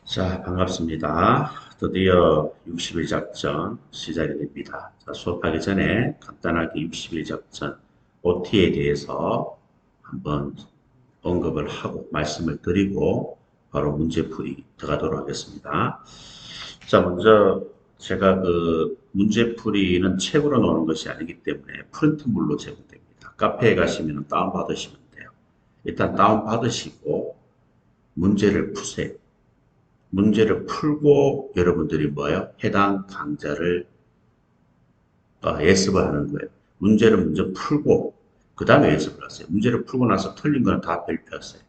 자, 반갑습니다. 드디어 60일 작전 시작이 됩니다. 자, 수업하기 전에 간단하게 60일 작전 OT에 대해서 한번 언급을 하고 말씀을 드리고 바로 문제풀이 들어가도록 하겠습니다. 자, 먼저 제가 문제풀이는 책으로 나오는 것이 아니기 때문에 프린트물로 제공됩니다. 카페에 가시면 다운받으시면 돼요. 일단 다운받으시고 문제를 푸세요. 문제를 풀고 여러분들이 뭐예요? 해당 강좌를 예습을 하는 거예요. 문제를 먼저 풀고 그 다음에 예습을 하세요. 문제를 풀고 나서 틀린 거는 다 발표하세요.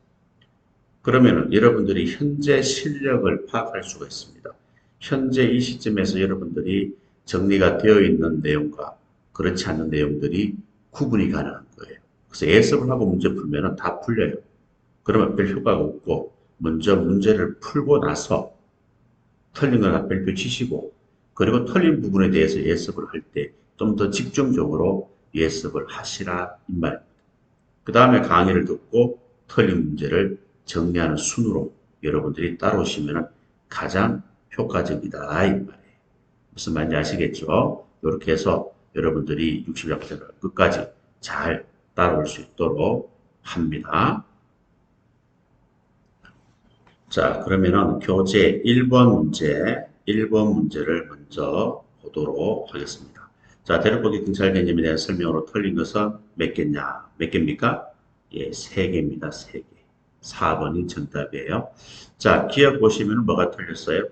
그러면 여러분들이 현재 실력을 파악할 수가 있습니다. 현재 이 시점에서 여러분들이 정리가 되어 있는 내용과 그렇지 않은 내용들이 구분이 가능한 거예요. 그래서 예습을 하고 문제 풀면 다 풀려요. 그러면 별 효과가 없고 먼저 문제를 풀고 나서 틀린 건 앞별표 치시고 그리고 틀린 부분에 대해서 예습을 할 때 좀 더 집중적으로 예습을 하시라 이 말입니다. 그 다음에 강의를 듣고 틀린 문제를 정리하는 순으로 여러분들이 따라오시면 가장 효과적이다 이 말이에요. 무슨 말인지 아시겠죠? 이렇게 해서 여러분들이 60약분을 끝까지 잘 따라올 수 있도록 합니다. 자, 그러면은 교재 1번 문제를 먼저 보도록 하겠습니다. 자, 대륙보기 경찰 개념에 대한 설명으로 틀린 것은 몇 개냐? 몇 개입니까? 예, 3개입니다. 3개. 4번이 정답이에요. 자, 기억 보시면 뭐가 틀렸어요?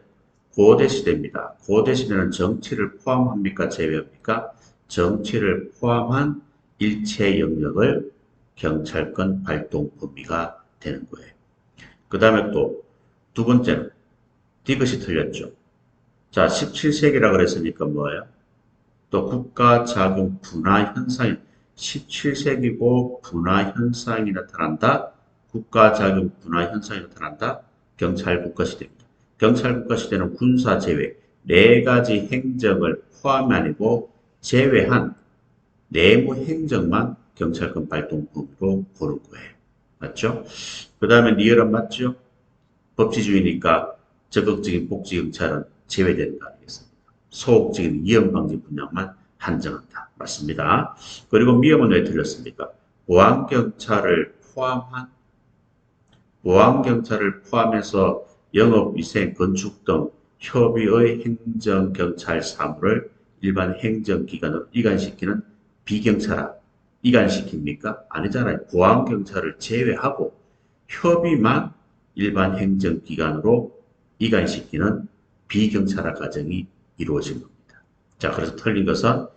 고대시대입니다. 고대시대는 정치를 포함합니까? 제외합니까? 정치를 포함한 일체 영역을 경찰권 발동 범위가 되는 거예요. 그 다음에 또 두 번째는 디귿이 틀렸죠. 자, 17세기라 그랬으니까 뭐예요? 또 국가작용 분화 현상이 17세기고 분화 현상이 나타난다. 국가작용 분화 현상이 나타난다. 경찰 국가시대입니다. 경찰 국가시대는 군사 제외 네 가지 행정을 포함이 아니고 제외한 내무 행정만 경찰권 발동 범위로 보는 거예요. 맞죠? 그 다음에 니얼은 맞죠? 법치주의니까 적극적인 복지 경찰은 제외되는 거 아니겠습니까? 소극적인 위험 방지 분야만 한정한다. 맞습니다. 그리고 위험은 왜 틀렸습니까? 보안경찰을 포함해서 영업위생, 건축 등 협의의 행정경찰 사무를 일반 행정기관으로 이관시키는 비경찰화. 이관시킵니까? 아니잖아요. 보안경찰을 제외하고 협의만 일반 행정기관으로 이관시키는 비경찰화 과정이 이루어진 겁니다. 자, 그래서 틀린 것은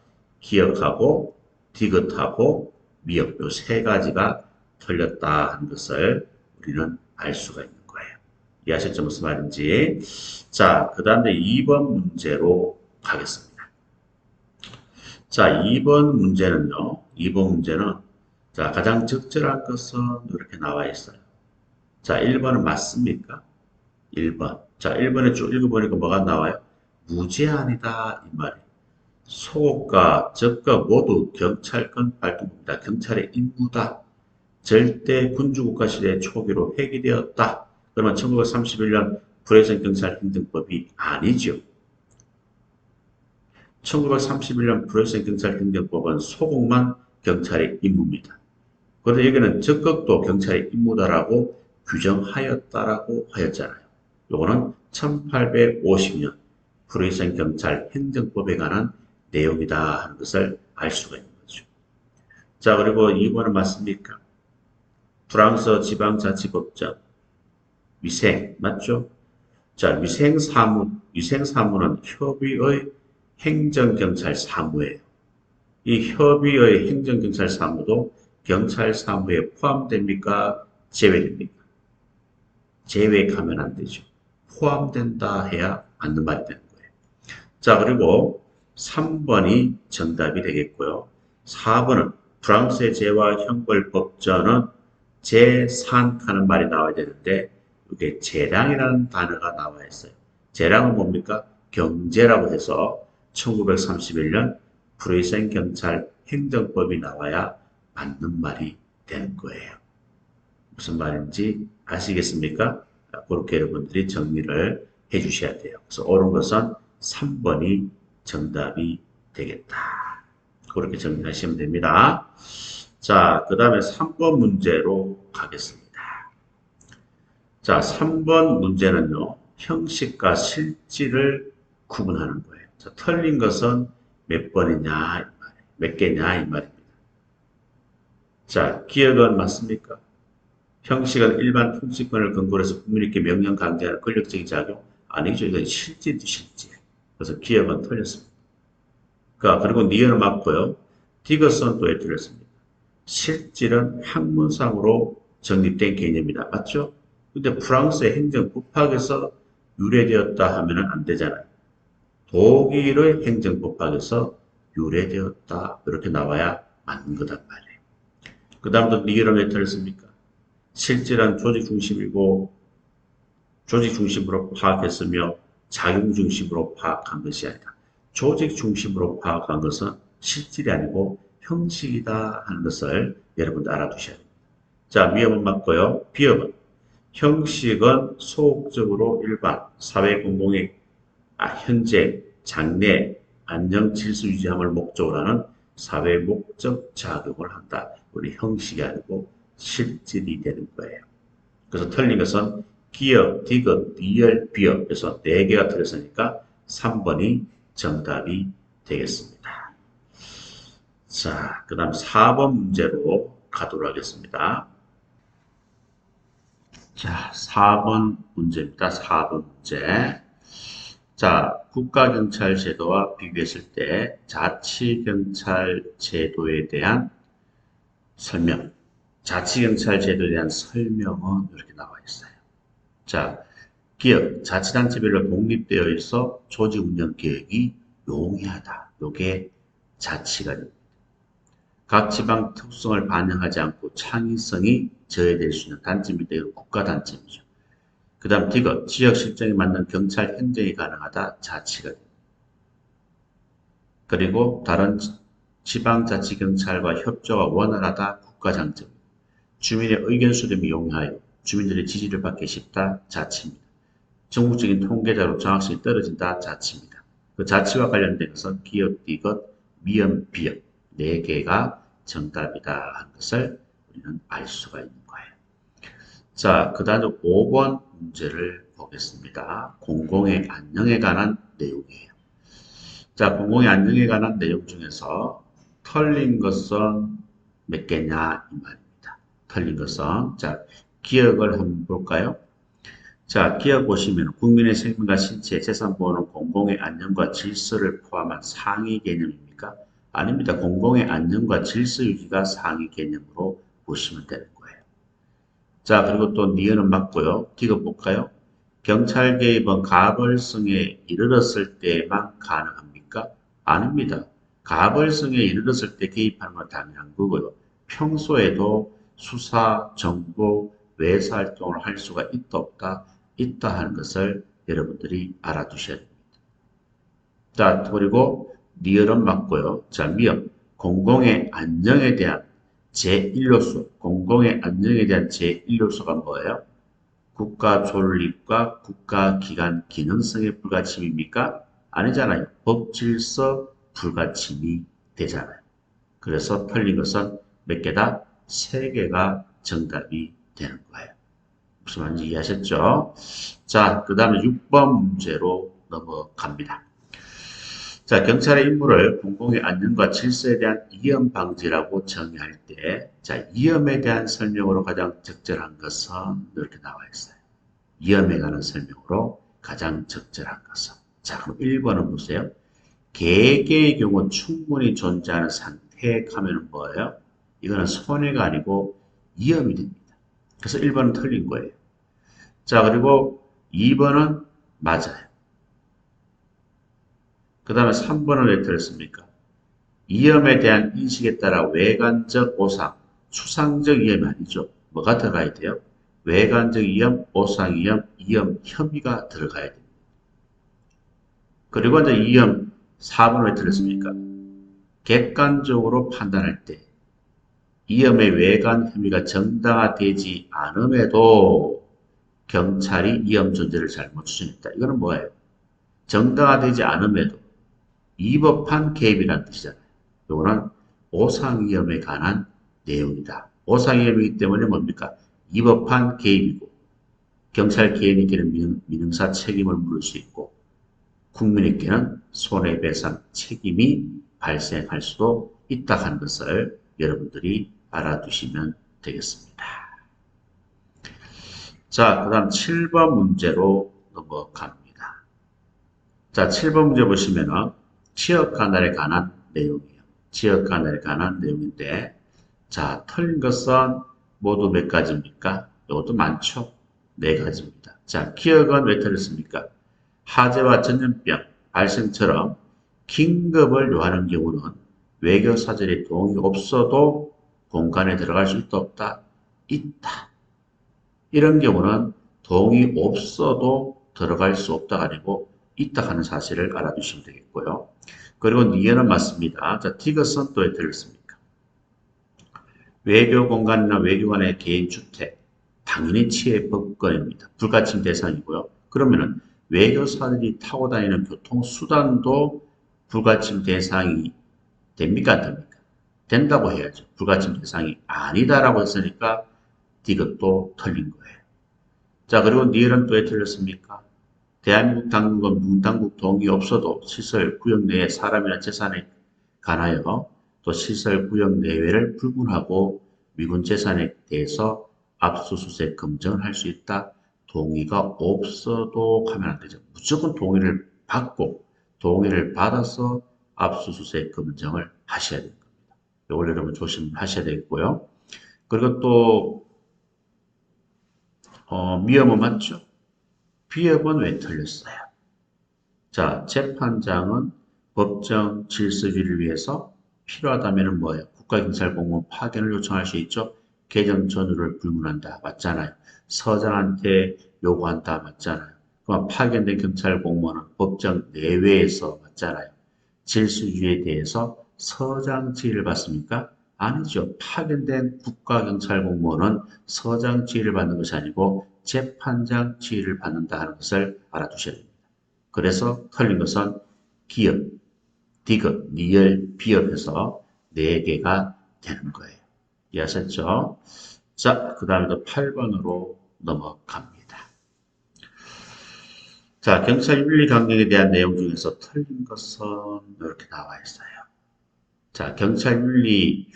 기억하고 디귿하고 미역 요 세 가지가 틀렸다 하는 것을 우리는 알 수가 있는 거예요. 이해하셨죠? 무슨 말인지. 자, 그 다음에 2번 문제로 가겠습니다. 자, 2번 문제는요. 2번 문제는 자, 가장 적절한 것은 이렇게 나와 있어요. 자, 1번은 맞습니까? 1번. 자, 1번에 쭉 읽어보니까 뭐가 나와요? 무제한이다 이 말이에요. 소극과 적극 모두 경찰권 발동입니다. 경찰의 임무다. 절대 군주국가 시대 초기로 획일되었다. 그러면 1931년 불회전 경찰 행정법이 아니죠. 1931년 불회전 경찰 행정법은 소극만 경찰의 임무입니다. 그런데 여기는 적극도 경찰의 임무다라고 규정하였다라고 하였잖아요. 요거는 1850년 불의성 경찰 행정법에 관한 내용이다 하는 것을 알 수가 있는 거죠. 자, 그리고 2번은 맞습니까? 프랑스 지방자치법정 위생 맞죠? 자, 위생사무는 협의의 행정경찰 사무예요. 이 협의의 행정경찰 사무도 경찰 사무에 포함됩니까? 제외됩니까? 제외하면 안 되죠. 포함된다 해야 맞는 말이 되는 거예요. 자, 그리고 3번이 정답이 되겠고요. 4번은 프랑스의 제와 형벌법전은 재산하는 말이 나와야 되는데 이게 재량이라는 단어가 나와 있어요. 재량은 뭡니까? 경제라고 해서 1931년 프레이센 경찰 행정법이 나와야 맞는 말이 되는 거예요. 무슨 말인지 아시겠습니까? 그렇게 여러분들이 정리를 해 주셔야 돼요. 그래서 옳은 것은 3번이 정답이 되겠다. 그렇게 정리하시면 됩니다. 자, 그 다음에 3번 문제로 가겠습니다. 자, 3번 문제는요, 형식과 실질을 구분하는 거예요. 자, 틀린 것은 몇 번이냐, 이 말이에요. 몇 개냐, 이 말입니다. 자, 기억은 맞습니까? 형식은 일반 통치권을 근거로 해서 국민에게 명령 강제하는 권력적인 작용? 아니죠. 이건 실질도 실질. 그래서 기억은 틀렸습니다. 그리고 니은은 맞고요. 디귿은 또 왜 틀렸습니까? 실질은 학문상으로 정립된 개념이다. 맞죠? 근데 프랑스의 행정법학에서 유래되었다 하면 안 되잖아요. 독일의 행정법학에서 유래되었다. 이렇게 나와야 맞는 거단 말이에요. 그 다음부터 니은은 왜 틀렸습니까? 실질은 조직 중심이고 조직 중심으로 파악했으며 작용 중심으로 파악한 것이 아니다. 조직 중심으로 파악한 것은 실질이 아니고 형식이다 하는 것을 여러분들 알아두셔야 됩니다. 자, 위험은 맞고요. 비험은 형식은 소극적으로 일반, 사회 공공의 현재, 장래, 안녕, 질서 유지함을 목적으로 하는 사회 목적 작용을 한다. 우리 형식이 아니고 실질이 되는 거예요. 그래서 틀린 것은 기역, 디귿, 리얼, 비역. 그래서 4개가 틀렸으니까 3번이 정답이 되겠습니다. 자, 그 다음 4번 문제로 가도록 하겠습니다. 자, 4번 문제입니다. 4번 문제. 자, 국가경찰 제도와 비교했을 때 자치경찰 제도에 대한 설명. 자치경찰 제도에 대한 설명은 이렇게 나와 있어요. 자, 기업, 자치단체별로 독립되어 있어 조직 운영 계획이 용이하다. 요게 자치가 됩니다. 각 지방 특성을 반영하지 않고 창의성이 저해될 수 있는 단점이 되고 국가단체이죠. 그 다음 디귿, 지역 실정에 맞는 경찰 행정이 가능하다. 자치가 됩니다. 그리고 다른 지방자치경찰과 협조가 원활하다. 국가장점. 주민의 의견 수렴이 용이하여 주민들의 지지를 받기 쉽다. 자치입니다. 전국적인 통계자로 정확성이 떨어진다. 자치입니다. 그 자치와 관련된 것은 기업, 디귿, 미연, 비연 4개가 정답이다 하는 것을 우리는 알 수가 있는 거예요. 자, 그 다음 5번 문제를 보겠습니다. 공공의 안녕에 관한 내용이에요. 자, 공공의 안녕에 관한 내용 중에서 틀린 것은 몇 개냐 이 말입니다. 틀린 것은 자, 기억을 한번 볼까요? 자, 기억 보시면 국민의 생명과 신체, 재산 보호는 공공의 안녕과 질서를 포함한 상위 개념입니까? 아닙니다. 공공의 안녕과 질서 유지가 상위 개념으로 보시면 되는 거예요. 자, 그리고 또 니은은 맞고요. 디귿 볼까요? 경찰 개입은 가벌성에 이르렀을 때만 가능합니까? 아닙니다. 가벌성에 이르렀을 때 개입하는 건 당연한 거고요. 평소에도 수사, 정보, 외사 활동을 할 수가 있다 없다? 있다 하는 것을 여러분들이 알아두셔야 됩니다. 자, 그리고 리얼은 맞고요. 자, 미역. 공공의 안녕에 대한 제1요소. 공공의 안녕에 대한 제1요소가 뭐예요? 국가 존립과 국가기관 기능성의 불가침입니까? 아니잖아요. 법 질서 불가침이 되잖아요. 그래서 틀린 것은 몇 개다? 3개가 정답이 되는 거예요. 무슨 말인지 이해하셨죠? 자, 그 다음에 6번 문제로 넘어갑니다. 자, 경찰의 임무를 공공의 안전과 질서에 대한 위험 방지라고 정의할 때, 자, 위험에 대한 설명으로 가장 적절한 것은 이렇게 나와 있어요. 위험에 관한 설명으로 가장 적절한 것은. 자, 그럼 1번은 보세요. 계획의 경우 충분히 존재하는 상태에 가면 뭐예요? 이거는 손해가 아니고 위험이 됩니다. 그래서 1번은 틀린 거예요. 자, 그리고 2번은 맞아요. 그 다음에 3번은 왜 틀렸습니까? 위험에 대한 인식에 따라 외관적 오상, 추상적 위험이 아니죠. 뭐가 들어가야 돼요? 외관적 위험, 오상 위험, 위험 혐의가 들어가야 됩니다. 그리고 이제 위험 4번은 왜 틀렸습니까? 객관적으로 판단할 때 위험의 외관 혐의가 정당화되지 않음에도 경찰이 위험 존재를 잘못 추정했다. 이거는 뭐예요? 정당화되지 않음에도 위법한 개입이라는 뜻이잖아요. 이거는 오상위험에 관한 내용이다. 오상위험이기 때문에 뭡니까? 위법한 개입이고 경찰 개인에게는 민형사 책임을 물을 수 있고 국민에게는 손해배상 책임이 발생할 수도 있다 하는 것을 여러분들이 알아두시면 되겠습니다. 자, 그 다음 7번 문제로 넘어갑니다. 자, 7번 문제 보시면은 취업관할에 관한 내용이에요. 취업관할에 관한 내용인데, 자, 틀린 것은 모두 몇 가지입니까? 이것도 많죠? 네 가지입니다. 자, 기억은 왜 틀렸습니까? 하재와 전염병 발생처럼 긴급을 요하는 경우는 외교 사절의 동의 없어도 공간에 들어갈 수 있다 없다? 있다. 이런 경우는 동의 없어도 들어갈 수 없다가 아니고 있다 하는 사실을 알아두시면 되겠고요. 그리고 니은은 맞습니다. 자, 디귿은 또 왜 틀렸습니까? 외교 공간이나 외교관의 개인 주택, 당연히 치해법권입니다. 불가침 대상이고요. 그러면은 외교사들이 타고 다니는 교통수단도 불가침 대상이 됩니까? 안 됩니까? 된다고 해야죠. 불가침 대상이 아니다라고 했으니까 디귿도 틀린 거예요. 자, 그리고 니은은 또 왜 틀렸습니까? 대한민국 당국은 문당국 동의 없어도 시설 구역 내에 사람이나 재산에 관하여 또 시설 구역 내외를 불문하고 미군 재산에 대해서 압수수색 검증을 할 수 있다. 동의가 없어도 하면 안 되죠. 무조건 동의를 받고 동의를 받아서 압수수색 검증을 하셔야 됩니다. 이걸 여러분 조심하셔야 되겠고요. 그리고 또 미음은 맞죠? 비읍은 왜 틀렸어요? 자, 재판장은 법정 질서주의를 위해서 필요하다면 뭐예요? 국가경찰공무원 파견을 요청할 수 있죠? 개정 전후를 불문한다. 맞잖아요. 서장한테 요구한다. 맞잖아요. 그럼 파견된 경찰공무원은 법정 내외에서 맞잖아요. 질서주의에 대해서 서장 지휘를 받습니까? 아니죠. 파견된 국가경찰공무원은 서장 지휘를 받는 것이 아니고 재판장 지휘를 받는다 하는 것을 알아두셔야 됩니다. 그래서 틀린 것은 기업, 디귿, 리을, 비읍에서 4개가 되는 거예요. 이해하셨죠? 자, 그 다음에 또 8번으로 넘어갑니다. 자, 경찰 윤리 강령에 대한 내용 중에서 틀린 것은 이렇게 나와 있어요. 자, 경찰 윤리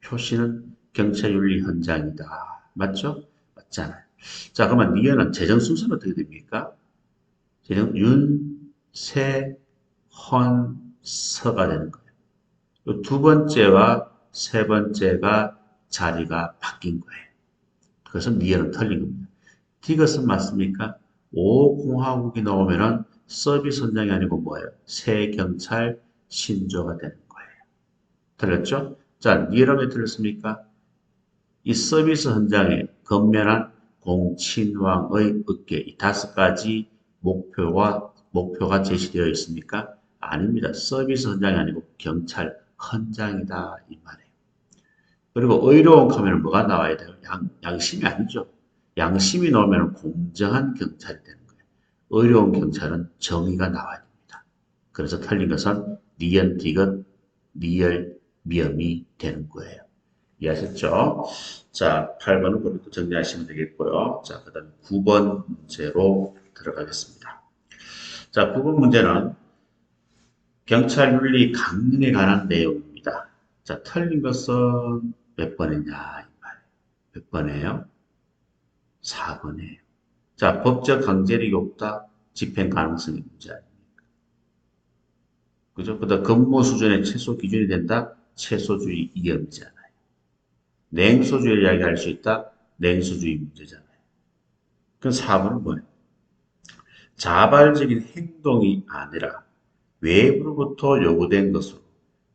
표시는 경찰 윤리 현장이다. 맞죠? 맞잖아요. 자, 그러면 니은은 재정 순서는 어떻게 됩니까? 재정 윤, 세, 헌, 서가 되는 거예요. 두 번째와 세 번째가 자리가 바뀐 거예요. 그것은 니은은 틀린 겁니다. 디귿은 맞습니까? 5공화국이 나오면은 서비스 현장이 아니고 뭐예요? 새 경찰 신조가 되는 거예요. 틀렸죠? 자, 니은은 왜 틀렸습니까? 이 서비스 현장에 건면한 공친왕의 어깨 이 5가지 목표가 제시되어 있습니까? 아닙니다. 서비스 현장이 아니고 경찰 현장이다 이 말이에요. 그리고 의로운 하면 뭐가 나와야 돼요? 양심이 아니죠. 양심이 나오면 공정한 경찰이 되는 거예요. 의로운 경찰은 정의가 나와야 됩니다. 그래서 틀린 것은 니은, 디귿, 리을, 미음이 되는 거예요. 이해하셨죠? 자, 8번은 그렇게 정리하시면 되겠고요. 자, 그 다음에 9번 문제로 들어가겠습니다. 자, 9번 문제는 경찰 윤리 강령에 관한 내용입니다. 자, 틀린 것은 몇 번이냐, 이 말이에요. 몇 번이에요? 4번이에요. 자, 법적 강제력이 없다, 집행 가능성이 문제 아닙니까? 그죠? 그 다음 근무 수준의 최소 기준이 된다, 최소주의 위험이잖아요. 냉소주의 이야기할 수 있다, 냉소주의 문제잖아요. 그럼 4번은 뭐예요? 자발적인 행동이 아니라 외부로부터 요구된 것으로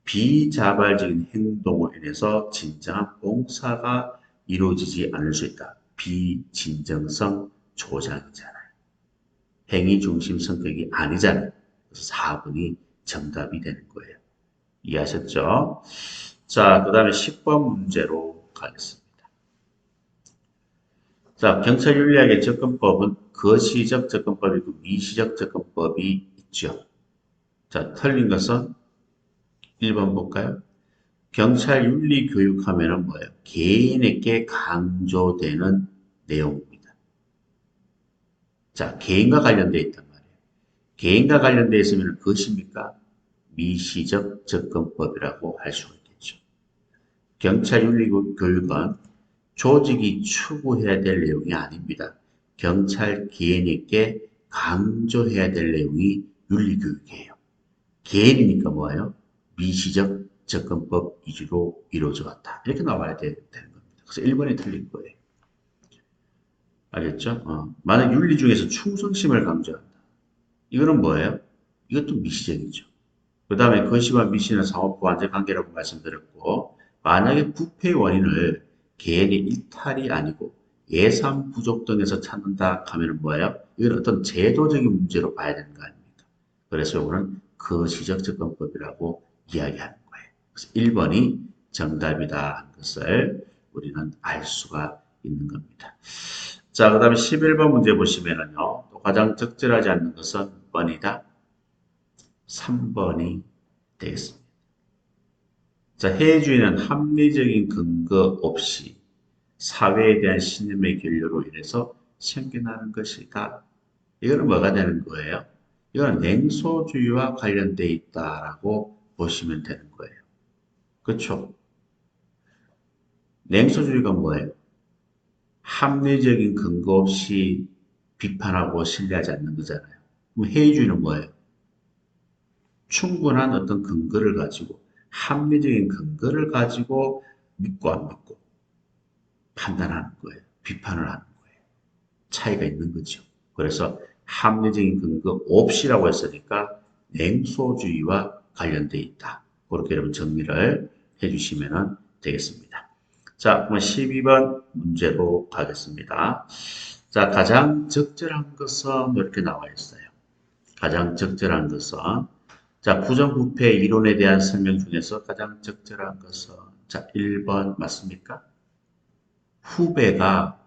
비자발적인 행동으로 인해서 진정한 봉사가 이루어지지 않을 수 있다. 비진정성 조장이잖아요. 행위 중심 성격이 아니잖아요. 그래서 4번이 정답이 되는 거예요. 이해하셨죠? 자, 그 다음에 10번 문제로 가겠습니다. 자, 경찰 윤리학의 접근법은 거시적 접근법이고 미시적 접근법이 있죠. 자, 틀린 것은 1번 볼까요? 경찰 윤리 교육하면은 뭐예요? 개인에게 강조되는 내용입니다. 자, 개인과 관련되어 있단 말이에요. 개인과 관련되어 있으면 그것입니까? 미시적 접근법이라고 할 수가 있겠죠. 경찰 윤리 교육은 조직이 추구해야 될 내용이 아닙니다. 경찰 개인에게 강조해야 될 내용이 윤리교육이에요. 개인이니까 뭐예요? 미시적 접근법 위주로 이루어져 왔다. 이렇게 나와야 되는 겁니다. 그래서 1번이 틀린 거예요. 알겠죠? 만약 윤리 중에서 충성심을 강조한다. 이거는 뭐예요? 이것도 미시적이죠. 그 다음에 거시와 미시는 상호부 완전 관계라고 말씀드렸고, 만약에 부패의 원인을 개인의 일탈이 아니고 예산 부족 등에서 찾는다 하면 뭐예요? 이건 어떤 제도적인 문제로 봐야 되는 거 아닙니까? 그래서 이거는 거시적 접근법이라고 이야기하는 거예요. 그래서 1번이 정답이다 하는 것을 우리는 알 수가 있는 겁니다. 자, 그 다음에 11번 문제 보시면은요, 또 가장 적절하지 않는 것은 몇 번이다? 3번이 되겠습니다. 자, 해주인은 합리적인 근거 없이 사회에 대한 신념의 결로로 인해서 생겨나는 것이다. 이거는 뭐가 되는 거예요? 이거는 냉소주의와 관련되어 있다라고 보시면 되는 거예요. 그렇죠? 냉소주의가 뭐예요? 합리적인 근거 없이 비판하고 신뢰하지 않는 거잖아요. 그럼 해이주의는 뭐예요? 충분한 어떤 근거를 가지고 합리적인 근거를 가지고 믿고 안 믿고 판단하는 거예요. 비판을 하는 거예요. 차이가 있는 거죠. 그래서 합리적인 근거 없이라고 했으니까 냉소주의와 관련되어 있다. 그렇게 여러분 정리를 해주시면 되겠습니다. 자, 그럼 12번 문제로 가겠습니다. 자, 가장 적절한 것은 이렇게 나와 있어요. 가장 적절한 것은 자, 부정부패 이론에 대한 설명 중에서 가장 적절한 것은 자, 1번 맞습니까? 후배가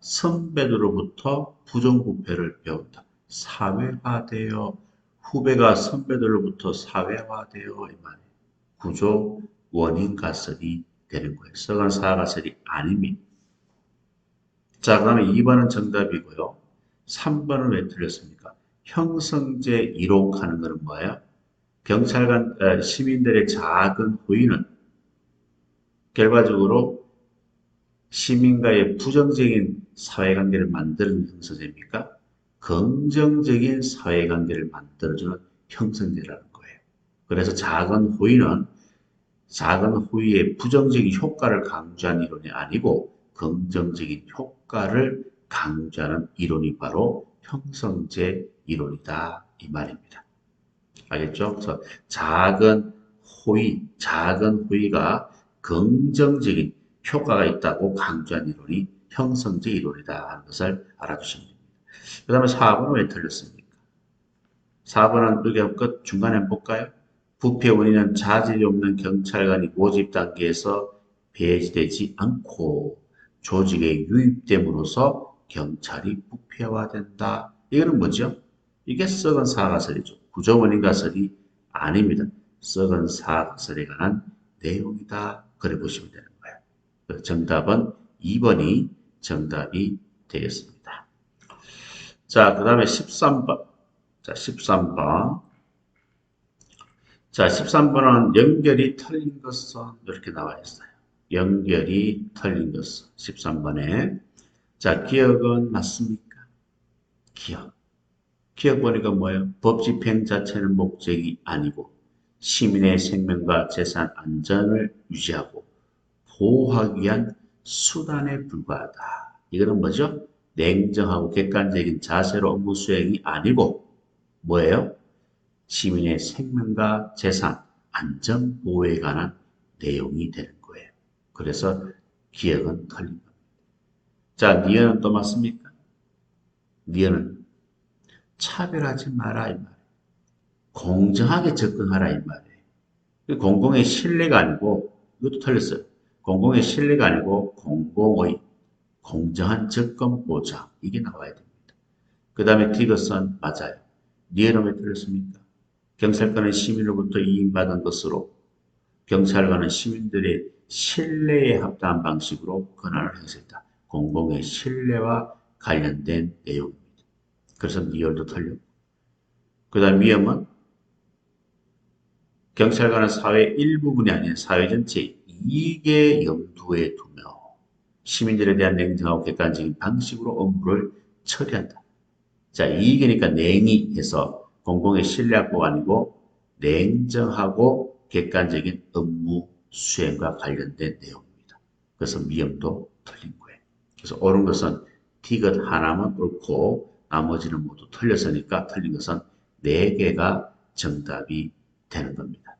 선배들로부터 부정부패를 배운다. 사회화되어 후배가 선배들로부터 사회화되어 이 말이에요. 구조 원인 가설이 되는 거예요. 서간 사화 가설이 아닙니다. 자, 그다음에 2번은 정답이고요. 3번은 왜 틀렸습니까? 형성제 이록하는 것은 뭐예요? 경찰관 시민들의 작은 호의는 결과적으로 시민과의 부정적인 사회관계를 만드는 형성제입니까? 긍정적인 사회관계를 만들어주는 형성제라는 거예요. 그래서 작은 호의의 부정적인 효과를 강조한 이론이 아니고 긍정적인 효과를 강조하는 이론이 바로 형성제 이론이다 이 말입니다. 알겠죠? 그래서 작은 호의가 긍정적인 효과가 있다고 강조한 이론이 형성제 이론이다 하는 것을 알아두시면 됩니다. 그 다음에 4번은 왜 틀렸습니까? 4번은 여기 끝 중간에 한번 볼까요? 부패 원인은 자질이 없는 경찰관이 모집 단계에서 배제되지 않고 조직에 유입됨으로써 경찰이 부패화된다. 이거는 뭐죠? 이게 썩은 사가설이죠. 구조 원인 가설이 아닙니다. 썩은 사가설에 관한 내용이다. 그래 보시면 되는 거예요. 정답은 2번이 정답이 되겠습니다. 자, 그 다음에 13번. 자, 13번. 자, 13번은 연결이 틀린 것은 이렇게 나와 있어요. 연결이 틀린 것은 13번에 자, 기억은 맞습니까? 기억. 기억 보니까 뭐예요? 법 집행 자체는 목적이 아니고 시민의 생명과 재산 안전을 유지하고 보호하기 위한 수단에 불과하다. 이거는 뭐죠? 냉정하고 객관적인 자세로 업무 수행이 아니고 뭐예요? 시민의 생명과 재산, 안전 보호에 관한 내용이 되는 거예요. 그래서 기억은 틀린 겁니다. 자, 니은은 또 맞습니까? 니은은 차별하지 마라 이 말이에요. 공정하게 접근하라 이 말이에요. 공공의 신뢰가 아니고 이것도 틀렸어요. 공공의 신뢰가 아니고 공공의 공정한 접근 보장 이게 나와야 됩니다. 그 다음에 디귿은 맞아요. 니에는 왜 틀렸습니까? 경찰관은 시민으로부터 이임받은 것으로 경찰관은 시민들의 신뢰에 합당한 방식으로 권한을 행사했다. 공공의 신뢰와 관련된 내용입니다. 그래서 니얼도 틀렸고 그 다음 위험은 경찰관은 사회 일부분이 아닌 사회 전체 이익에 염두에 두며 시민들에 대한 냉정하고 객관적인 방식으로 업무를 처리한다. 자, 이익이니까 냉이 해서 공공의 신뢰 확보가 아니고 냉정하고 객관적인 업무 수행과 관련된 내용입니다. 그래서 미음도 틀린 거예요. 그래서 옳은 것은 디귿 하나만 옳고 나머지는 모두 틀렸으니까 틀린 것은 4개가 정답이 되는 겁니다.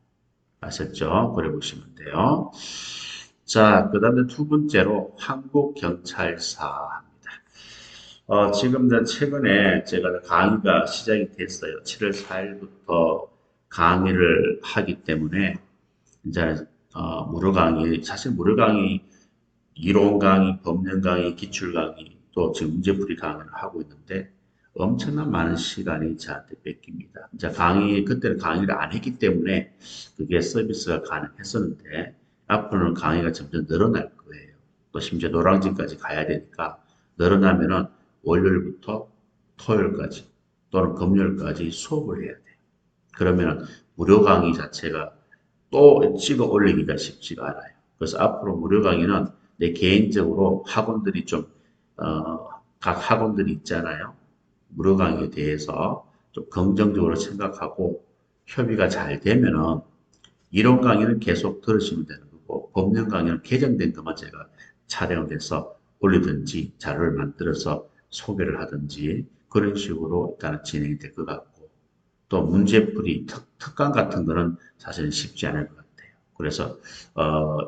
아셨죠? 그래 보시면 돼요. 자, 그 다음에 두 번째로 한국경찰사입니다. 지금 최근에 제가 강의가 시작이 됐어요. 7월 4일부터 강의를 하기 때문에 이제 무료 강의, 사실 무료 강의, 이론 강의, 법령 강의, 기출 강의, 또 지금 문제풀이 강의를 하고 있는데 엄청난 많은 시간이 저한테 뺏깁니다. 이제 그때는 강의를 안 했기 때문에 그게 서비스가 가능했었는데 앞으로는 강의가 점점 늘어날 거예요. 또 심지어 노량진까지 가야 되니까 늘어나면은 월요일부터 토요일까지 또는 금요일까지 수업을 해야 돼요. 그러면 무료 강의 자체가 또 찍어 올리기가 쉽지가 않아요. 그래서 앞으로 무료 강의는 내 개인적으로 학원들이 각 학원들이 있잖아요. 무료 강의에 대해서 좀 긍정적으로 생각하고 협의가 잘 되면은 이론 강의는 계속 들으시면 되는 거고 법령 강의는 개정된 것만 제가 촬영을 해서 올리든지 자료를 만들어서 소개를 하든지 그런 식으로 일단은 진행이 될 것 같고 또 문제풀이 특강 같은 거는 사실은 쉽지 않을 것 같아요. 그래서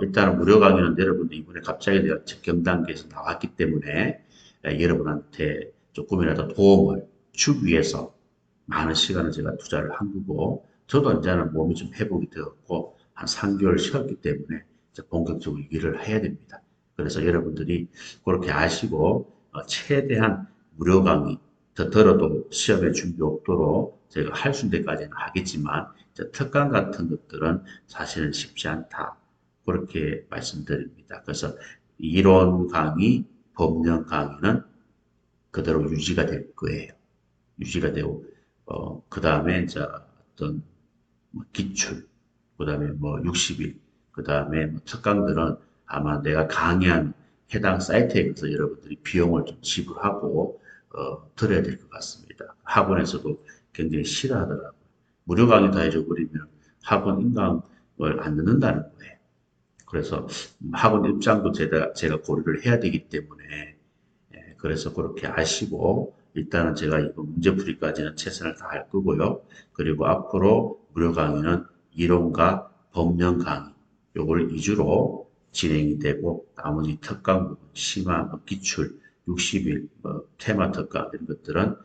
일단은 무료 강의는 여러분들 이번에 갑자기 내가 직경 단계에서 나왔기 때문에 여러분한테 조금이라도 도움을 주기 위해서 많은 시간을 제가 투자를 한 거고 저도 이제는 몸이 좀 회복이 되었고 한 3개월 쉬었기 때문에 이제 본격적으로 일을 해야 됩니다. 그래서 여러분들이 그렇게 아시고 최대한 무료 강의 더 들어도 시험에 준비 없도록 제가 할 수 있는 데까지는 하겠지만 특강 같은 것들은 사실은 쉽지 않다. 그렇게 말씀드립니다. 그래서 이론 강의, 법령 강의는 그대로 유지가 될 거예요. 유지가 되고 그 다음에 이제 어떤 기출, 그 다음에 뭐 60일, 그 다음에 뭐 특강들은 아마 내가 강의한 해당 사이트에 가서 여러분들이 비용을 좀 지불하고 들어야 될 것 같습니다. 학원에서도 굉장히 싫어하더라고요. 무료 강의 다 해줘버리면 학원 인강을 안 듣는다는 거예요. 그래서 학원 입장도 제가 고려를 해야 되기 때문에 그래서 그렇게 아시고 일단은 제가 이거 문제풀이까지는 최선을 다할 거고요. 그리고 앞으로 무료 강의는 이론과 법령 강의 요걸 위주로 진행이 되고 나머지 특강 부분, 심화, 기출, 60일, 테마 특강 이런 것들은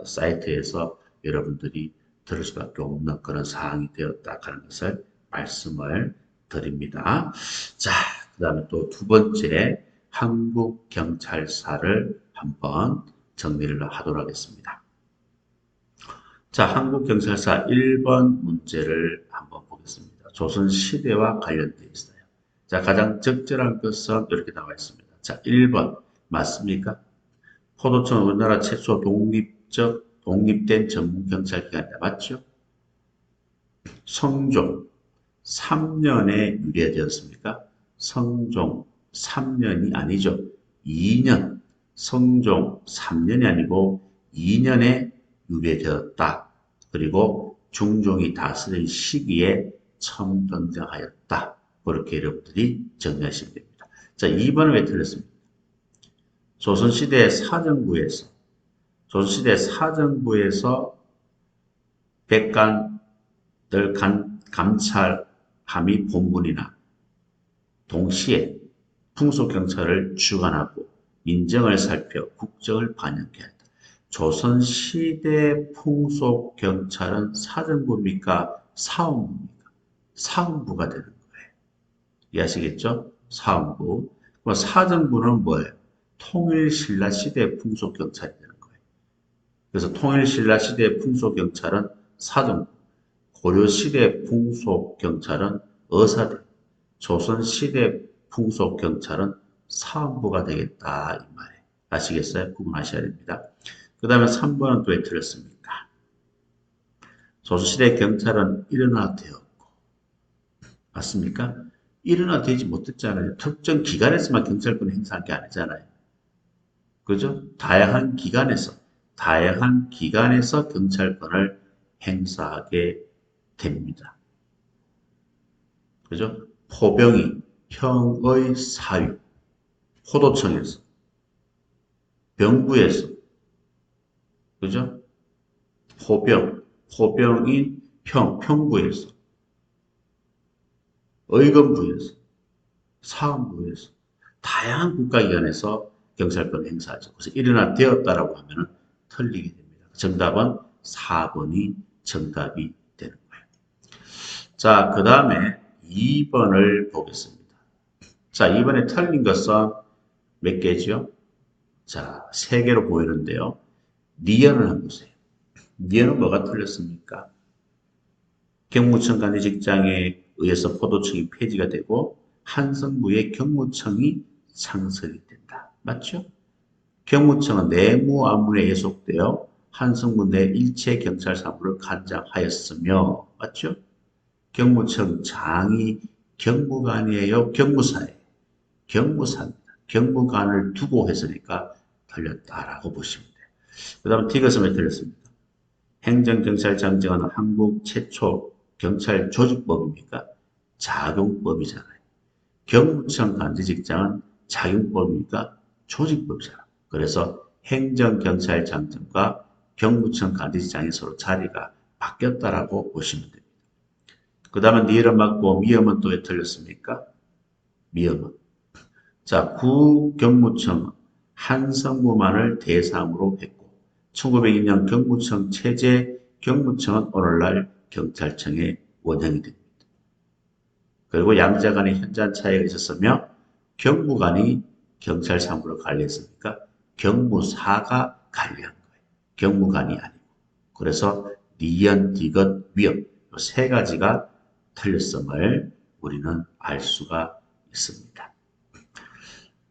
사이트에서 여러분들이 들을 수밖에 없는 그런 사항이 되었다 하는 것을 말씀을 드립니다. 자, 그 다음에 또 두 번째 한국경찰사를 한번 정리를 하도록 하겠습니다. 자, 한국경찰사 1번 문제를 한번 보겠습니다. 조선시대와 관련되어 있어요. 자, 가장 적절한 것은 이렇게 나와 있습니다. 자, 1번 맞습니까? 포도청은 우리나라 최초 독립된 전문경찰기관이다. 맞죠? 성종 3년에 유래되었습니까? 성종 3년이 아니죠. 2년. 성종 3년이 아니고 2년에 유래되었다. 그리고 중종이 다스린 시기에 처음 등장하였다. 그렇게 여러분들이 정리하시면 됩니다. 자, 2번은 왜 틀렸습니까? 조선시대 사정부에서 백관들 감찰함이 본분이나 동시에 풍속경찰을 주관하고 민정을 살펴 국정을 반영해야 한다. 조선시대 풍속경찰은 사정부입니까? 사원부입니까? 사원부가 되는 거예요. 이해하시겠죠? 사원부. 사정부는 뭐예요? 통일신라 시대 풍속경찰이 되는 거예요. 그래서 통일신라 시대 풍속경찰은 사등부, 고려시대 풍속경찰은 의사대, 조선시대 풍속경찰은 사헌부가 되겠다 이 말이에요. 아시겠어요? 구분하셔야 됩니다. 그 다음에 3번은 또 왜 틀렸습니까? 조선시대 경찰은 일원화되었고 맞습니까? 일원화되지 못했잖아요. 특정 기관에서만 경찰권을 행사한 게 아니잖아요. 그죠? 다양한 기관에서 경찰권을 행사하게 됩니다. 그죠? 포병이 형의 사유, 포도청에서, 병부에서, 그죠? 포병인 평부에서, 의검부에서, 사헌부에서, 다양한 국가기관에서 경찰권을 행사하죠. 그래서 일어나 되었다라고 하면 틀리게 됩니다. 정답은 4번이 정답이 되는 거예요. 자, 그 다음에 2번을 보겠습니다. 자, 이번에 틀린 것은 몇 개죠? 자, 3개로 보이는데요. 니은을 한번 보세요. 니은은 뭐가 틀렸습니까? 경무청 관리 직장에 의해서 포도청이 폐지가 되고 한성부의 경무청이 창설이 된다. 맞죠? 경무청은 내무안문에 예속되어 한성부 내 일체 경찰 사무를 관장하였으며 맞죠? 경무청 장이 경무관이에요? 경무사예요? 경무사입니다. 경무관을 두고 했으니까 틀렸다라고 보시면 돼요. 그 다음 D것은 왜 틀렸습니까? 행정경찰장정은 한국 최초 경찰 조직법입니까? 작용법이잖아요. 경무청 관제직장은 작용법입니까? 조직법이잖아요. 그래서 행정경찰장정과 경무청 관제직장이 서로 자리가 바뀌었다라고 보시면 됩니다. 그 다음에 니을은 맞고 미음은 또 왜 틀렸습니까? 미음은. 자, 구경무청은 한성부만을 대상으로 했고 1902년 경무청 체제 경무청은 오늘날 경찰청의 원형이 됩니다. 그리고 양자 간의 현저한 차이가 있었으며 경무관이 경찰 사무를 관리했으니까 경무사가 관리한 거예요. 경무관이 아니고. 그래서 니은, 디귿, 미음 이 세 가지가 틀렸음을 우리는 알 수가 있습니다.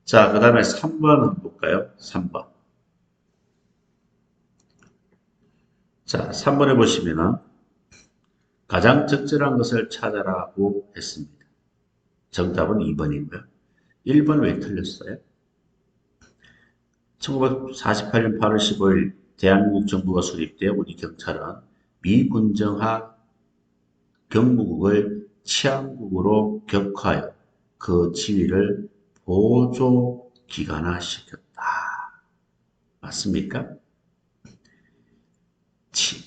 자, 그 다음에 3번 한번 볼까요? 3번. 자, 3번에 보시면은 가장 적절한 것을 찾아라고 했습니다. 정답은 2번이고요. 1번 왜 틀렸어요? 1948년 8월 15일 대한민국 정부가 수립되어 우리 경찰은 미분정하 경무국을 치안국으로 격화하여 그 지위를 보조기관화시켰다. 맞습니까?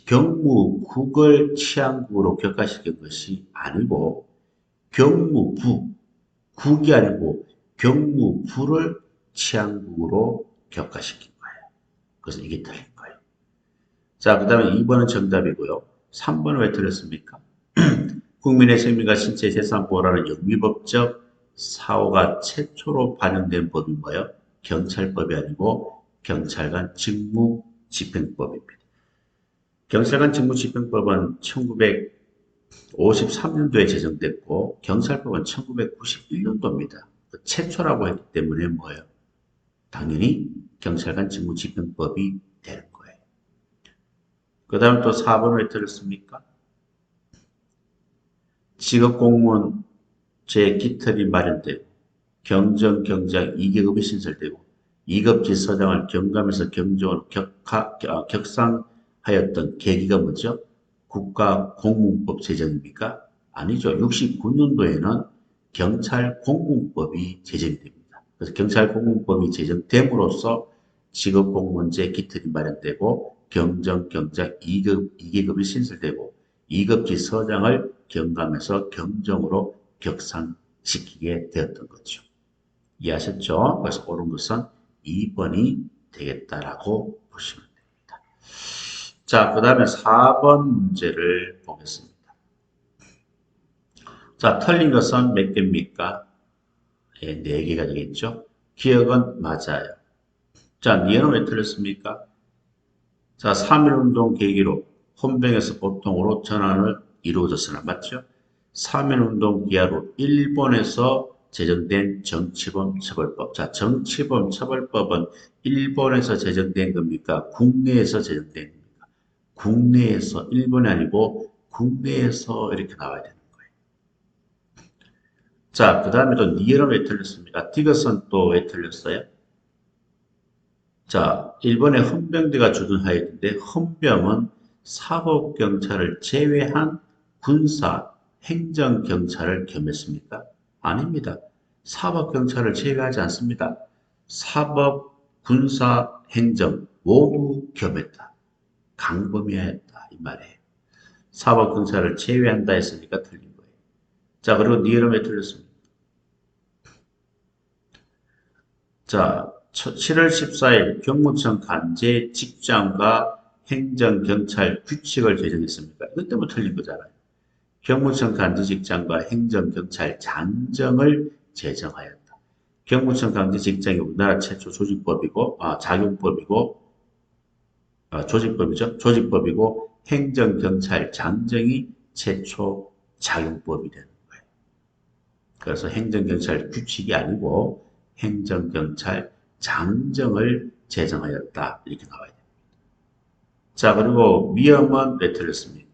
경무국을 치안국으로 격화시킨 것이 아니고 경무부, 국이 아니고 경무부를 치안국으로 격화시킨 거예요. 그래서 이게 틀린 거예요. 자, 그 다음에 2번은 정답이고요. 3번은 왜 틀렸습니까? 국민의 생명과 신체 재산 보호라는 영미법적 사호가 최초로 반영된 법이 뭐예요? 경찰법이 아니고 경찰관 직무집행법입니다. 경찰관 직무집행법은 1953년도에 제정됐고 경찰법은 1991년도입니다. 최초라고 했기 때문에 뭐예요? 당연히 경찰관 직무집행법이 되는 거예요. 그 다음 또 4번 왜 틀렸습니까? 직업공무원 제깃털이 마련되고 경정, 경장 2계급이 신설되고 2급지 서장을 경감에서 경조원 격상하였던 계기가 뭐죠? 국가공무법 제정입니까? 아니죠. 69년도에는 경찰공무법이 제정이 됩니다. 그래서 경찰공무법이 제정됨으로써 직업공무원제 깃털이 마련되고 경정, 경장 2계급이 신설되고 2급지 서장을 경감에서 경정으로 격상시키게 되었던 거죠. 이해하셨죠? 그래서 옳은 것은 2번이 되겠다라고 보시면 됩니다. 자, 그 다음에 4번 문제를 보겠습니다. 자, 틀린 것은 몇 개입니까? 예, 4개가 되겠죠? 기억은 맞아요. 자, 니은은 왜 틀렸습니까? 자, 3.1운동 계기로 헌병에서 보통으로 전환을 이루어졌으나 맞죠? 3.1운동 기하로 일본에서 제정된 정치범 처벌법. 자, 정치범 처벌법은 일본에서 제정된 겁니까? 국내에서 제정된 겁니까? 국내에서, 일본이 아니고 국내에서 이렇게 나와야 되는 거예요. 자, 그 다음에 또 니은은 왜 틀렸습니까? 디귿은 또 왜 틀렸어요? 자, 일본의 헌병대가 주둔하였는데 헌병은 사법경찰을 제외한 군사, 행정경찰을 겸했습니까? 아닙니다. 사법경찰을 제외하지 않습니다. 사법, 군사, 행정 모두 겸했다. 강범위하였다. 이 말이에요. 사법경찰을 제외한다 했으니까 틀린 거예요. 자, 그리고 니은은 왜 틀렸습니까? 자, 7월 14일 경무청 간제 직장과 행정경찰 규칙을 제정했습니까? 이것 때문에 틀린 거잖아요. 경무청 간제 직장과 행정경찰 장정을 제정하였다. 경무청 강제 직장이 우리나라 최초 조직법이고, 작용법이고, 조직법이죠. 조직법이고, 행정경찰 장정이 최초 작용법이 되는 거예요. 그래서 행정경찰 규칙이 아니고 행정경찰 장정을 제정하였다. 이렇게 나와야 됩니다. 자, 그리고 위험은 왜 틀렸습니까?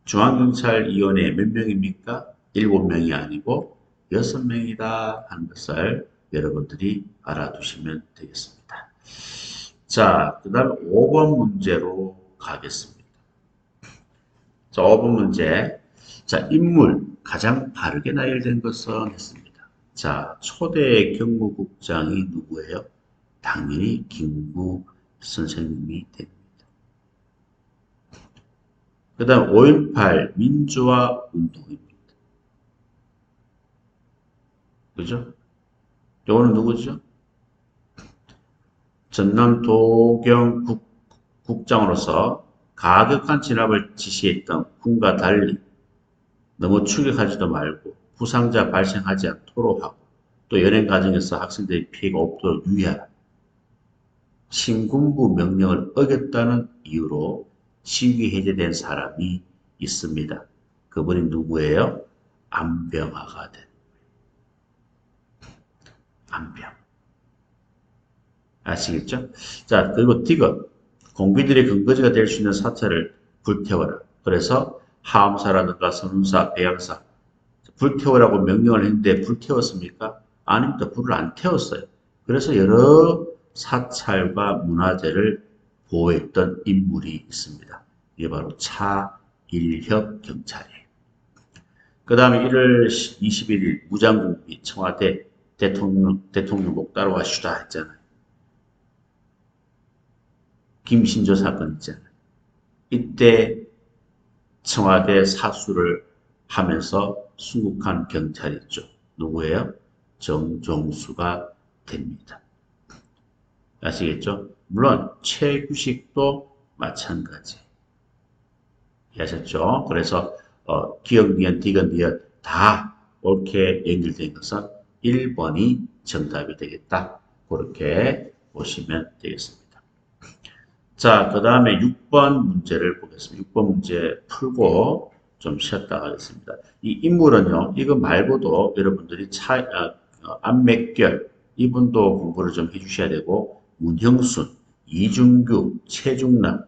중앙경찰위원회 몇 명입니까? 7명이 아니고 6명이다 하는 것을 여러분들이 알아두시면 되겠습니다. 자, 그 다음에 5번 문제로 가겠습니다. 자, 5번 문제. 자, 인물 가장 바르게 나열된 것은 했습니다. 자, 초대 경무국장이 누구예요? 당연히 김구 선생님이 됩니다. 그 다음 5.18 민주화 운동입니다. 그죠? 요거는 누구죠? 전남 도경 국장으로서 가격한 진압을 지시했던 군과 달리 너무 추격하지도 말고 부상자 발생하지 않도록 하고 또 연행 과정에서 학생들의 피해가 없도록 유의하라. 신군부 명령을 어겼다는 이유로 징계 해제된 사람이 있습니다. 그분이 누구예요? 안병화가 된 안병. 아시겠죠? 자, 그리고 디귿. 공비들의 근거지가 될 수 있는 사찰을 불태워라. 그래서 하암사라든가 선운사, 배양사 불태우라고 명령을 했는데 불태웠습니까? 아닙니다. 불을 안 태웠어요. 그래서 여러 사찰과 문화재를 보호했던 인물이 있습니다. 이게 바로 차일협 경찰이에요. 그 다음에 1월 21일 무장공비 청와대 대통령복 따라와시다 했잖아요. 김신조 사건 있잖아요. 이때 청와대 사수를 하면서 순국한 경찰이 있죠. 누구예요? 정종수가 됩니다. 아시겠죠? 물론 최규식도 마찬가지. 아셨죠? 그래서 기억, 니은, 디귿, 니은 다 옳게 연결된 것은 1번이 정답이 되겠다. 그렇게 보시면 되겠습니다. 자, 그 다음에 6번 문제를 보겠습니다. 6번 문제 풀고 좀 쉬었다 가겠습니다. 이 인물은요, 이거 말고도 여러분들이 안맥결, 이분도 공부를 좀 해주셔야 되고, 문형순, 이중규, 최중남,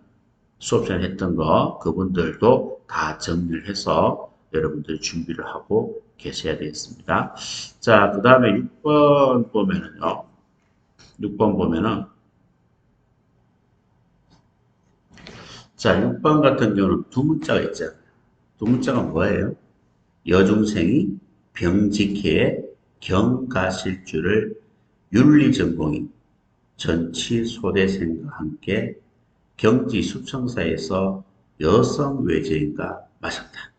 수업 시간에 했던 거, 그분들도 다 정리를 해서 여러분들이 준비를 하고 계셔야 되겠습니다. 자, 그 다음에 6번 보면은요, 6번 보면은, 자, 6번 같은 경우는 두 문자가 있잖아요. 두 문자가 뭐예요? 여중생이 병직회에 경가실주를 윤리전공인 전치소대생과 함께 경지 수청사에서 여성 외제인과 마셨다.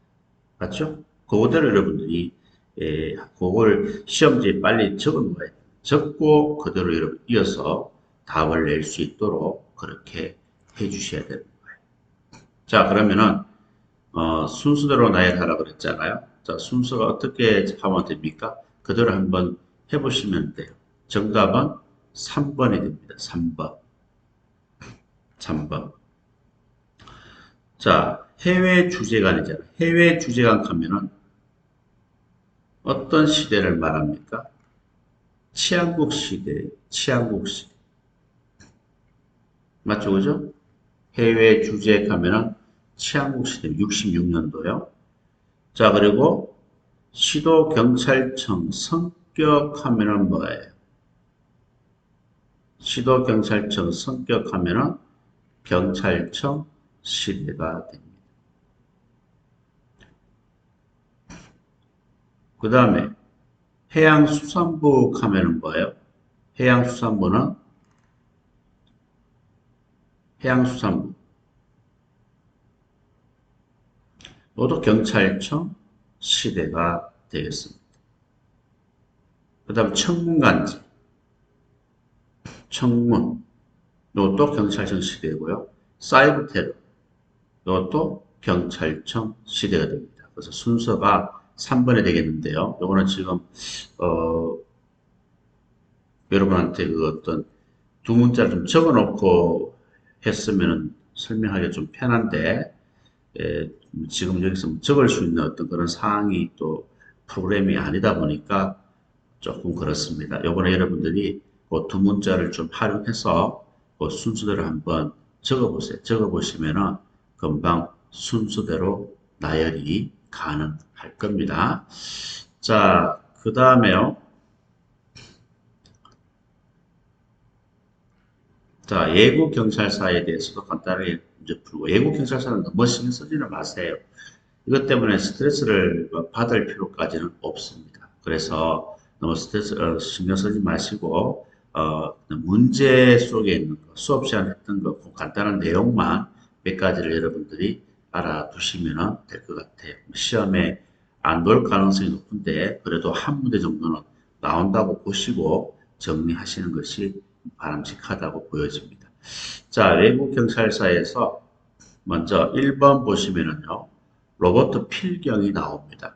맞죠? 그거대로 여러분들이 그걸 시험지에 빨리 적은 거예요. 적고 그대로 여러분 이어서 답을 낼 수 있도록 그렇게 해주셔야 되는 거예요. 자, 그러면은 순서대로 나열하라고 그랬잖아요. 자, 순서가 어떻게 하면 됩니까? 그대로 한번 해보시면 돼요. 정답은 3번이 됩니다. 3번. 3번. 자, 해외 주재관이잖아. 해외 주재관 하면은 어떤 시대를 말합니까? 치안국 시대, 치안국 시대. 맞죠, 그죠? 해외 주재 하면은 치안국 시대 66년도요. 자, 그리고 시도경찰청 성격하면은 뭐예요? 시도경찰청 성격하면은 경찰청 시대가 됩니다. 그 다음에 해양수산부 하면은 뭐예요? 해양수산부는 해양수산부. 모두 경찰청 시대가 되겠습니다. 그 다음 청문관제, 청문, 이것도 경찰청 시대고요. 사이버 테러, 이것도 경찰청 시대가 됩니다. 그래서 순서가 3번이 되겠는데요. 요거는 지금 여러분한테 그 어떤 두 문자를 좀 적어 놓고 했으면 설명하기가 좀 편한데 지금 여기서 적을 수 있는 어떤 그런 상황이 또 프로그램이 아니다 보니까 조금 그렇습니다. 요번에 여러분들이 그 두 문자를 좀 활용해서 그 순서대로 한번 적어보세요. 적어보시면은 금방 순서대로 나열이 가능할 겁니다. 자, 그 다음에요. 자, 예고 경찰사에 대해서도 간단하게 문제 풀고, 예고 경찰사는 너무 신경 쓰지는 마세요. 이것 때문에 스트레스를 받을 필요까지는 없습니다. 그래서 너무 스트레스 신경 쓰지 마시고 문제 속에 있는 거, 수업 시간에 했던 거, 그 간단한 내용만 몇 가지를 여러분들이 알아두시면 될 것 같아요. 시험에 안 볼 가능성이 높은데 그래도 한 문제 정도는 나온다고 보시고 정리하시는 것이 바람직하다고 보여집니다. 자, 외국 경찰사에서 먼저 1번 보시면은요. 로버트 필경이 나옵니다.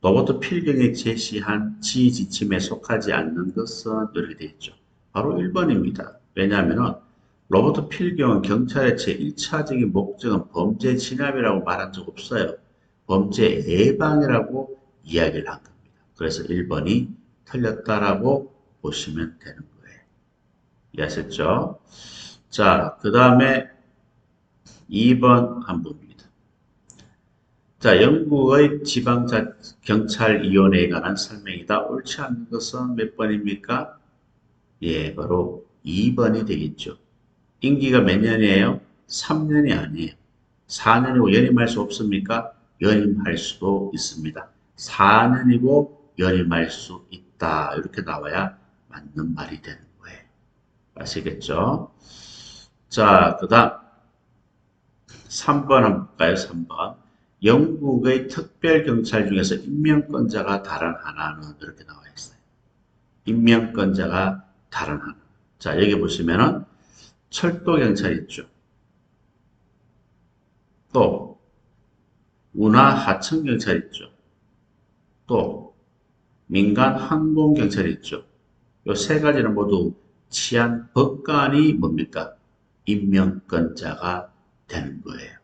로버트 필경이 제시한 지지침에 속하지 않는 것은 이렇게 되어 있죠. 바로 1번입니다. 왜냐하면 로버트 필경은 경찰의 제1차적인 목적은 범죄 진압이라고 말한 적 없어요. 범죄 예방이라고 이야기를 한 겁니다. 그래서 1번이 틀렸다라고 보시면 되는 거예요. 이해하셨죠? 자, 그 다음에 2번 한 봅니다. 자, 영국의 지방경찰위원회에 관한 설명이다. 옳지 않은 것은 몇 번입니까? 예, 바로 2번이 되겠죠. 임기가 몇 년이에요? 3년이 아니에요. 4년이고 연임할 수 없습니까? 연임할 수도 있습니다. 4년이고 연임할 수 있다. 이렇게 나와야 맞는 말이 되는 거예요. 아시겠죠? 자, 그 다음 3번 한번 볼까요? 3번. 영국의 특별경찰 중에서 임명권자가 다른 하나는 이렇게 나와 있어요. 임명권자가 다른 하나. 자, 여기 보시면은 철도경찰 있죠. 또 운하하천경찰 있죠. 또 민간 항공경찰 있죠. 이 세 가지는 모두 치안 법관이 뭡니까? 임명권자가 되는 거예요.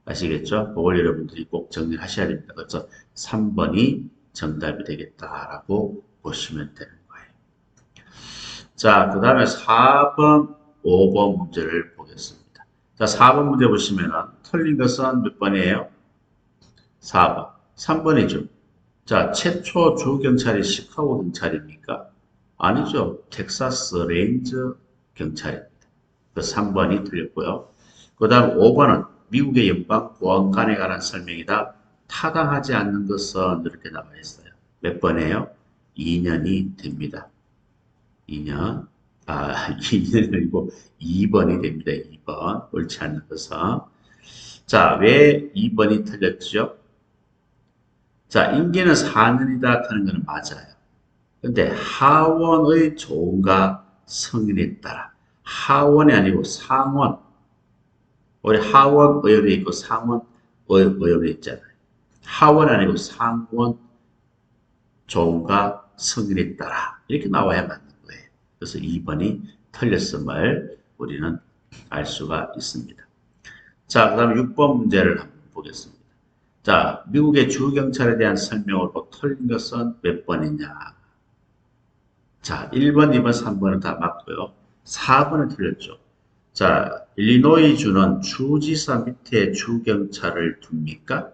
아시겠죠? 그걸 여러분들이 꼭 정리를 하셔야 됩니다. 그래서 3번이 정답이 되겠다라고 보시면 되는 거예요. 자, 그 다음에 4번, 5번 문제를 보겠습니다. 자, 4번 문제 보시면은 틀린 것은 몇 번이에요? 4번. 3번이죠. 자, 최초 주경찰이 시카고 경찰입니까? 아니죠. 텍사스 레인저 경찰입니다. 그 3번이 틀렸고요. 그 다음 5번은 미국의 연방보안관에 관한 설명이다. 타당하지 않는 것은 이렇게 나와 있어요. 몇 번이에요? 2년이 됩니다. 2년. 2년이 아니고 2번이 됩니다. 2번. 옳지 않는 것은. 자, 왜 2번이 틀렸죠? 자, 임기는 4년이다 하는 것은 맞아요. 근데 하원의 조언과 성인에 따라 하원이 아니고 상원, 우리 하원 의원이 있고 상원 의원이 있잖아요. 하원 아니고 상원 조언과 성인에 따라 이렇게 나와야 맞는 거예요. 그래서 2번이 틀렸음을 우리는 알 수가 있습니다. 자, 그 다음에 6번 문제를 한번 보겠습니다. 자, 미국의 주경찰에 대한 설명으로 틀린 것은 몇 번이냐? 자, 1번, 2번, 3번은 다 맞고요. 4번은 틀렸죠. 자, 일리노이 주는 주지사 밑에 주경찰을 둡니까?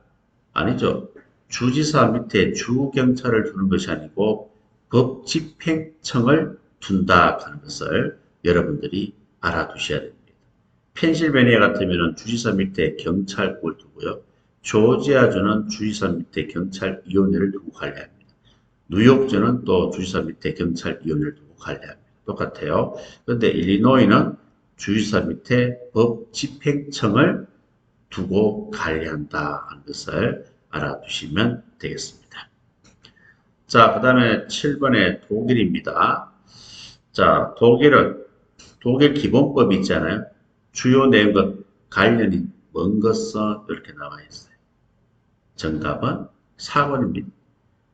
아니죠. 주지사 밑에 주경찰을 두는 것이 아니고 법집행청을 둔다 하는 것을 여러분들이 알아두셔야 됩니다. 펜실베니아 같으면 주지사 밑에 경찰국을 두고요. 조지아주는 주지사 밑에 경찰위원회를 두고 관리합니다. 뉴욕주는 또 주지사 밑에 경찰위원회를 두고 관리합니다. 똑같아요. 그런데 일리노이는 주지사 밑에 법집행청을 두고 관리한다 하는 것을 알아두시면 되겠습니다. 자, 그 다음에 7번의 독일입니다. 자, 독일 기본법이 있잖아요. 주요 내용과 관련이 먼 것은 이렇게 나와 있어요. 정답은 4번입니다.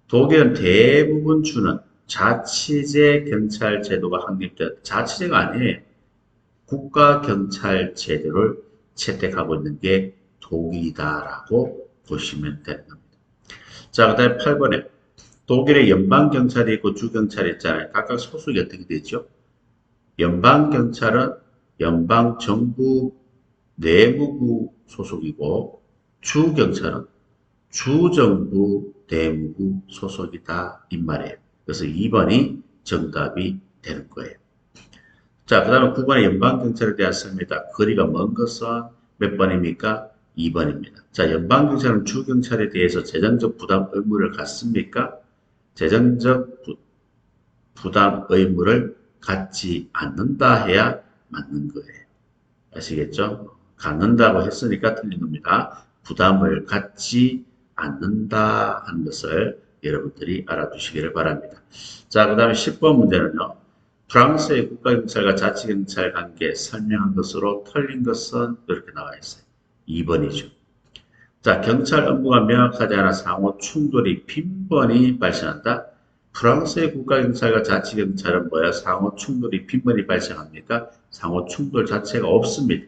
독일은 대부분 주는 자치제 경찰 제도가 확립된 자치제가 아니에요. 국가 경찰 제도를 채택하고 있는 게 독일이다라고 보시면 되는 겁니다. 자, 그 다음에 8번에 독일의 연방경찰이 있고 주경찰이 있잖아요. 각각 소속이 어떻게 되죠? 연방경찰은 연방정부 내무부 소속이고 주경찰은 주정부 내무부 소속이다 이 말이에요. 그래서 2번이 정답이 되는 거예요. 자, 그 다음에 9번의 연방경찰에 대한 설명이다. 거리가 먼 것은 몇 번입니까? 2번입니다. 자, 연방경찰은 주경찰에 대해서 재정적 부담 의무를 갖습니까? 재정적 부담 의무를 갖지 않는다 해야 맞는 거예요. 아시겠죠? 갖는다고 했으니까 틀린 겁니다. 부담을 갖지 않는다 하는 것을 여러분들이 알아두시기를 바랍니다. 자, 그 다음에 10번 문제는요. 프랑스의 국가경찰과 자치경찰 관계 설명한 것으로 틀린 것은 이렇게 나와 있어요. 2번이죠. 자, 경찰 업무가 명확하지 않아 상호 충돌이 빈번히 발생한다. 프랑스의 국가경찰과 자치경찰은 뭐야? 상호 충돌이 빈번히 발생합니까? 상호 충돌 자체가 없습니다.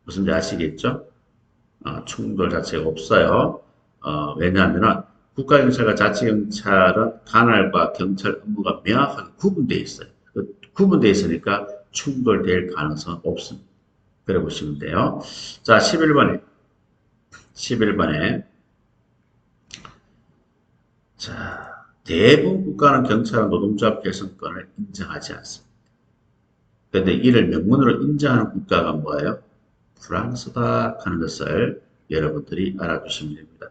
무슨지 아시겠죠? 충돌 자체가 없어요. 왜냐하면 국가경찰과 자치경찰은 관할과 경찰 업무가 명확하게 구분되어 있어요. 구분되어 있으니까 충돌될 가능성은 없습니다. 그래 보시면 돼요. 자, 11번에 자, 대부분 국가는 경찰과 노동조합 결성권을 인정하지 않습니다. 그런데 이를 명문으로 인정하는 국가가 뭐예요? 프랑스다 하는 것을 여러분들이 알아두시면 됩니다.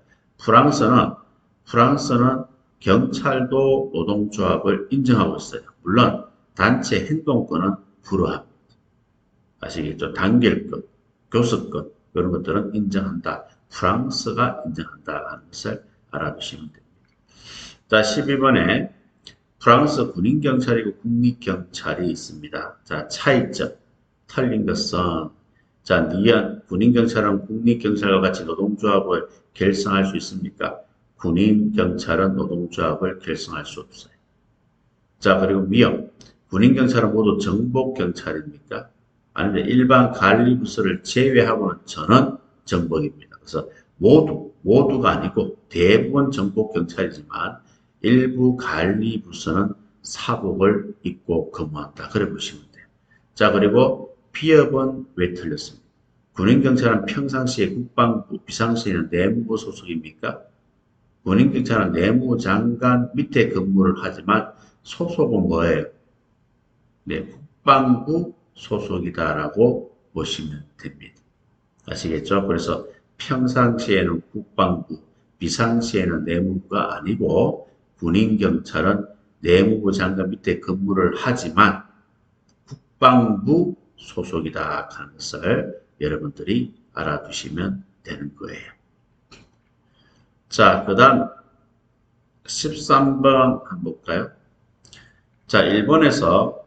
프랑스는 경찰도 노동조합을 인정하고 있어요. 물론 단체 행동권은 불허합니다. 아시겠죠? 단결권, 교섭권 이런 것들은 인정한다. 프랑스가 인정한다 하는 것을 알아두시면 됩니다. 자, 12번에 프랑스 군인경찰이고 국립경찰이 있습니다. 자, 차이점. 틀린 것은 자, 군인경찰은 국립경찰과 같이 노동조합을 결성할 수 있습니까? 군인경찰은 노동조합을 결성할 수 없어요. 자, 그리고 위험. 군인경찰은 모두 정복경찰입니까? 아닌데 일반 관리부서를 제외하고는 전원 정복입니다. 그래서 모두가 아니고 대부분 정복경찰이지만 일부 관리부서는 사복을 입고 근무한다. 그래 보시면 돼요. 자, 그리고 피업은 왜 틀렸습니까? 군인경찰은 평상시에 국방부, 비상시에는 내무부 소속입니까? 군인경찰은 내무장관 밑에 근무를 하지만 소속은 뭐예요? 네, 국방부 소속이다라고 보시면 됩니다. 아시겠죠? 그래서 평상시에는 국방부, 비상시에는 내무부가 아니고 군인경찰은 내무부 장관 밑에 근무를 하지만 국방부 소속이다 하는 것을 여러분들이 알아두시면 되는 거예요. 자, 그 다음 13번 한번 볼까요? 자, 일본에서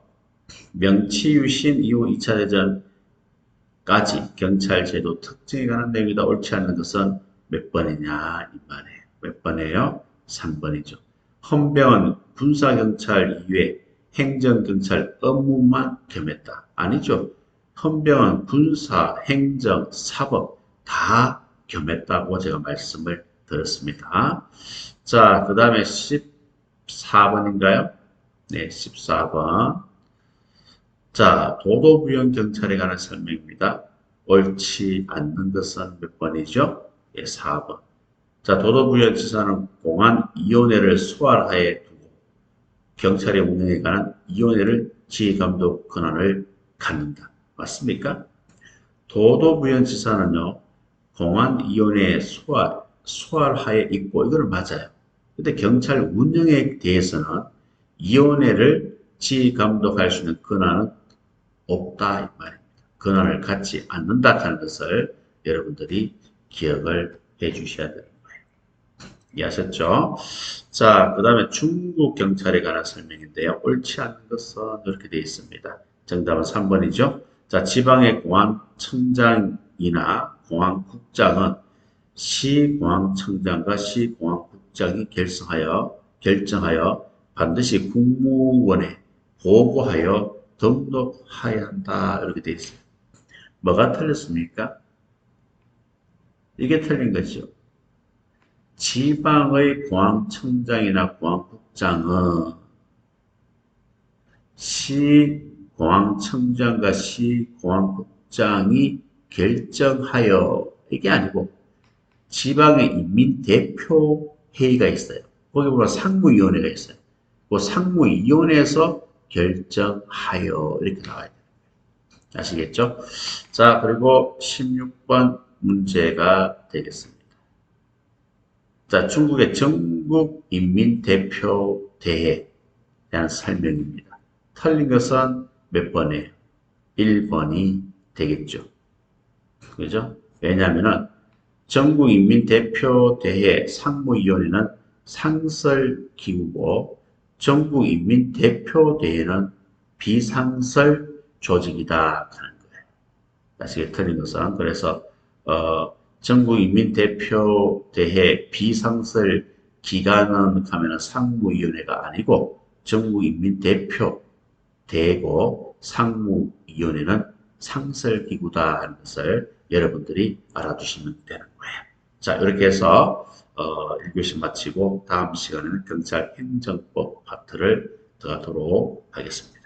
명치유신 이후 2차 대전까지 경찰제도 특징에 관한 내용이다. 옳지 않는 것은 몇 번이냐 이 말이에요. 몇 번이에요? 3번이죠. 헌병은 군사경찰 이외 행정경찰 업무만 겸했다. 아니죠. 헌병은 군사, 행정, 사법 다 겸했다고 제가 말씀을 드렸습니다. 자, 그 다음에 14번인가요? 네, 14번. 자, 도도부연 경찰에 관한 설명입니다. 옳지 않는 것은 몇 번이죠? 예, 4번. 자, 도도부연지사는 공안위원회를 소환하에 두고 경찰의 운영에 관한 위원회를 지휘감독 권한을 갖는다. 맞습니까? 도도부연지사는요, 공안위원회의 소환하에 있고, 이거는 맞아요. 근데 경찰 운영에 대해서는 위원회를 지휘감독할 수 있는 권한은 없다 이 말입니다. 권한을 갖지 않는다 하는 것을 여러분들이 기억을 해 주셔야 되는 거예요. 이해하셨죠? 자, 그 다음에 중국 경찰에 관한 설명인데요. 옳지 않은 것은 이렇게 되어 있습니다. 정답은 3번이죠. 자, 지방의 공안청장이나 공안국장은 시공안청장과 시공안국장이 결정하여 반드시 국무원에 보고하여 등록해야 한다. 이렇게 되어 있어요. 뭐가 틀렸습니까? 이게 틀린 거죠. 지방의 공항청장이나 공항국장은 시공항청장과 시공항국장이 결정하여 이게 아니고 지방의 인민대표회의가 있어요. 거기 보면 상무위원회가 있어요. 그 상무위원회에서 결정하여 이렇게 나와야 돼요. 아시겠죠? 자, 그리고 16번 문제가 되겠습니다. 자, 중국의 전국인민대표대회에 대한 설명입니다. 틀린 것은 몇 번이에요? 1번이 되겠죠. 그죠? 왜냐하면 전국인민대표대회 상무위원회는 상설기구고 전국인민대표대회는 비상설 조직이다 하는 거예요. 다시 틀린 것은 그래서 전국인민대표대회 비상설 기관은 하면 상무위원회가 아니고 전국인민대표 대고 상무위원회는 상설기구다 하는 것을 여러분들이 알아두시면 되는 거예요. 자, 이렇게 해서 1교시 마치고 다음 시간에는 경찰 행정법 파트를 들어가도록 하겠습니다.